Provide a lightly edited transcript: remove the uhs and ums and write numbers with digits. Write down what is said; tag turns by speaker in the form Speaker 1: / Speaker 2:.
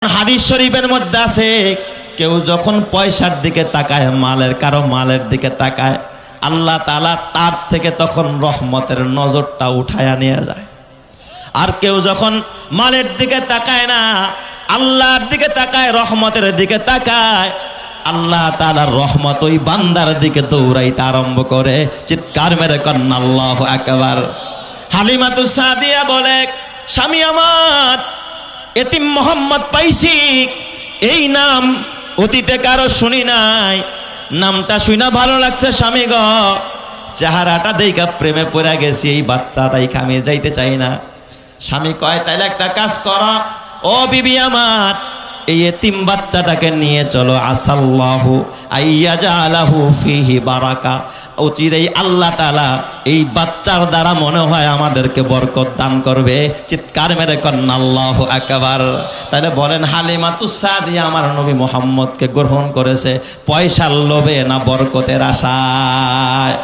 Speaker 1: হাদিস শরীফের মধ্যে আছে কেউ যখন পয়সার দিকে তাকায়, কারো মালের দিকে তাকায়, আল্লাহ তাআলা তার থেকে তখন রহমতের নজরটা উঠায়া নিয়ে যায়। আর কেউ যখন মালের দিকে তাকায় না, আল্লাহর দিকে তাকায়, রহমতের দিকে তাকায়, আল্লাহ তাআলার রহমত ওই বান্দার দিকে দৌড়াইতে আরম্ভ করে। চিৎকার মেরে কন্না আল্লাহু আকবার। হালিমাতুস সাদিয়া বলে, স্বামী আমার এতিম মোহাম্মদ পাইছি, এই নাম অতীতে কারো শুনি নাই, নামটা শুনা ভালো লাগছে স্বামী গ, চেহারাটা দেখা প্রেমে পড়ে গেছি, এই বাচ্চা তাইকে আমি যাইতে চাই না। স্বামী কয়, তাইলে একটা কাজ কর ও বিবি আমার, এই এতিম বাচ্চাটাকে নিয়ে চলো, আসাল্লাহু আইয়াজালাহু ফিহি বারাকা, অচিরেই আল্লাহ তাআলা এই বাচ্চার দ্বারা মনে হয় আমাদেরকে বরকত দান করবে। চিৎকার মেরে কন্না আল্লাহু আকবার। তাহলে বলেন, হালিমাতুস সাদিয়া আমার নবী মুহাম্মদকে গ্রহণ করেছে পয়সার লোভে না বরকতের আশায়?